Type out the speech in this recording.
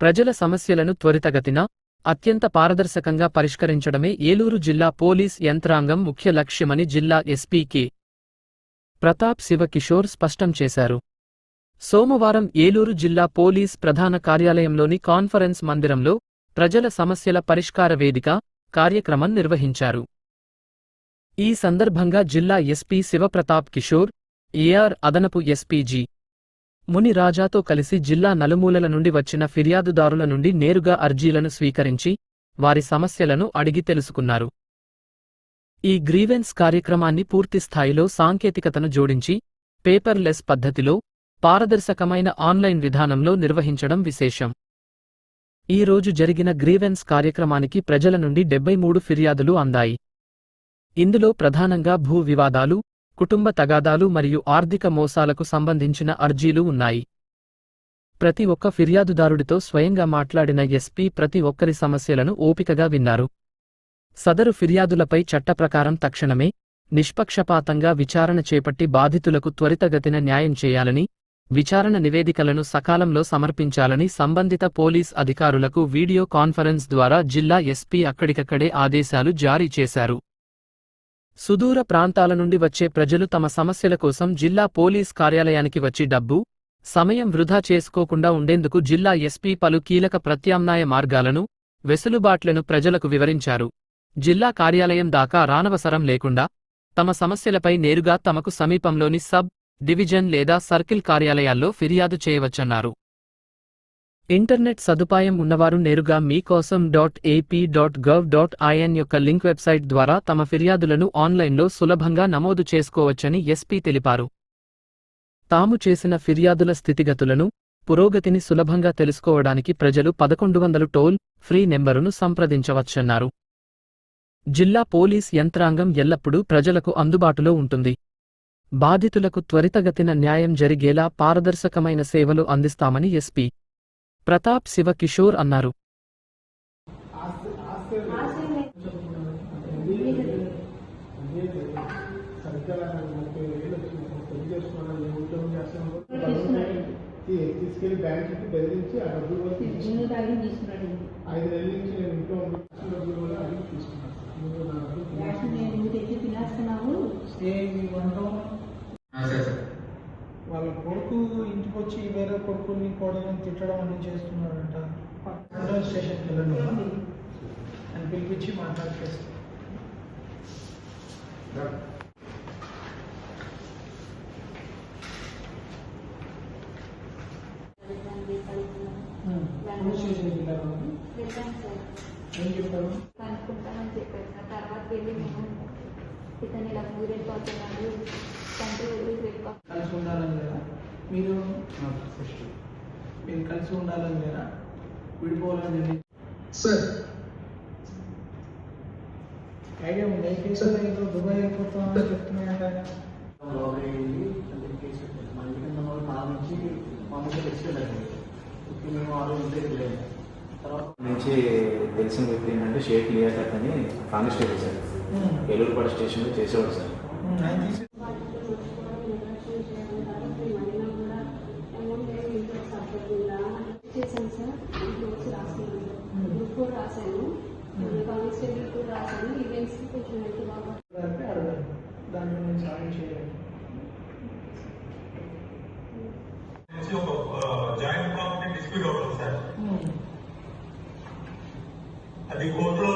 ప్రజల సమస్యలను త్వరితగతిన, అత్యంత పారదర్శకంగా పరిష్కరించడమే ఏలూరు జిల్లా పోలీస్ యంత్రాంగం ముఖ్య లక్ష్యమని జిల్లా ఎస్పీ కె. ప్రతాప్ శివకిషోర్ స్పష్టం చేశారు. సోమవారం ఏలూరు జిల్లా పోలీస్ ప్రధాన కార్యాలయంలోని కాన్ఫరెన్స్ మందిరంలో ప్రజల సమస్యల పరిష్కార వేదిక కార్యక్రమం నిర్వహించారు. ఈ సందర్భంగా జిల్లా ఎస్పీ శివప్రతాప్ కిషోర్, ఏఆర్ అదనపు ఎస్పీ జి. ముని రాజాతో కలిసి జిల్లా నలుమూలల నుండి వచ్చిన ఫిర్యాదుదారుల నుండి నేరుగా అర్జీలను స్వీకరించి వారి సమస్యలను అడిగి తెలుసుకున్నారు. ఈ గ్రీవెన్స్ కార్యక్రమాన్ని పూర్తిస్థాయిలో సాంకేతికతను జోడించి పేపర్లెస్ పద్ధతిలో పారదర్శకమైన ఆన్లైన్ విధానంలో నిర్వహించడం విశేషం. ఈ రోజు జరిగిన గ్రీవెన్స్ కార్యక్రమానికి ప్రజల నుండి 73 ఫిర్యాదులు అందాయి. ఇందులో ప్రధానంగా భూ వివాదాలు, కుటుంబ తగాదాలు మరియు ఆర్థిక మోసాలకు సంబంధించిన అర్జీలు ఉన్నాయి. ప్రతి ఒక్క ఫిర్యాదుదారుడితో స్వయంగా మాట్లాడిన ఎస్పీ ప్రతి ఒక్కరి సమస్యలను ఓపికగా విన్నారు. సదరు ఫిర్యాదులపై చట్టప్రకారం తక్షణమే, నిష్పక్షపాతంగా విచారణ చేపట్టి బాధితులకు త్వరితగతిన న్యాయం చేయాలని, విచారణ నివేదికలను సకాలంలో సమర్పించాలని సంబంధిత పోలీస్ అధికారులకు వీడియో కాన్ఫరెన్స్ ద్వారా జిల్లా ఎస్పీ అక్కడికక్కడే ఆదేశాలు జారీ చేశారు. సుదూర ప్రాంతాల నుండి వచ్చే ప్రజలు తమ సమస్యల కోసం జిల్లా పోలీస్ కార్యాలయానికి వచ్చి డబ్బు, సమయం వృధా చేసుకోకుండా ఉండేందుకు జిల్లా ఎస్పీ పలు కీలక ప్రత్యామ్నాయ మార్గాలను, వెసులుబాట్లను ప్రజలకు వివరించారు. జిల్లా కార్యాలయం దాకా రానవసరం లేకుండా తమ సమస్యలపై నేరుగా తమకు సమీపంలోని సబ్ డివిజన్ లేదా సర్కిల్ కార్యాలయాల్లో ఫిర్యాదు చేయవచ్చన్నారు. ఇంటర్నెట్ సదుపాయం ఉన్నవారు నేరుగా మీకోసం .ap.gov.in యొక్క లింక్ వెబ్సైట్ ద్వారా తమ ఫిర్యాదులను ఆన్లైన్లో సులభంగా నమోదు చేసుకోవచ్చని ఎస్పీ తెలిపారు. తాము చేసిన ఫిర్యాదుల స్థితిగతులను, పురోగతిని సులభంగా తెలుసుకోవడానికి ప్రజలు 1100 టోల్ ఫ్రీ నెంబరును సంప్రదించవచ్చన్నారు. జిల్లా పోలీస్ యంత్రాంగం ఎల్లప్పుడూ ప్రజలకు అందుబాటులో ఉంటుంది. బాధితులకు త్వరితగతిన న్యాయం జరిగేలా పారదర్శకమైన సేవలు అందిస్తామని ఎస్పీ ప్రతాప్ శివకిషోర్ అన్నారు. తీసుకెళ్లి బ్యాంక్ బెదిరించి ఆ డబ్బులు 5 నెలల నుంచి నేను ఇంట్లో వాళ్ళ కొడుకు ఇంటికి వచ్చి వేరే కొడుకుని కోడని తిట్టడం అన్ని చేస్తున్నారంట. కంట్రోల్ స్టేషన్కి వెళ్ళండి అని పిలిపించి మాట్లాడేస్తాను. ఏం చెప్పారు? కనుక్కుంటామని చెప్పారు సార్. తర్వాత వెళ్ళి మేము ఇతను ఇలా ఊరెళ్ళిపోతున్నాడు, కలిసి ఉండాలని లేదా? మీరు కలిసి ఉండాలని లేదా? విడిపోవాలని సార్ ఐడియా ఉంది. ఏ కేసు ఏదో దుబాయ్ వెళ్ళిపోతామని చెప్తున్నాయంట. నుంచి తెలిసిన వ్యక్తి ఏంటంటే షేక్ లియాఖత్ అని కానిస్టేబుల్ సార్, ఏలూరుపాడు స్టేషన్లో చేసేవాడు సార్. రాశాను, కానిస్టేబుల్ కూడా రాశాను. ఈవెంట్స్ కొంచెం హెల్త్ బాగా దాన్ని నేను సాయం చేయాలి. జాయింట్ ప్రాపర్టీ డిస్ప్యూట్ అవుతుంది సార్. అది కోర్టులో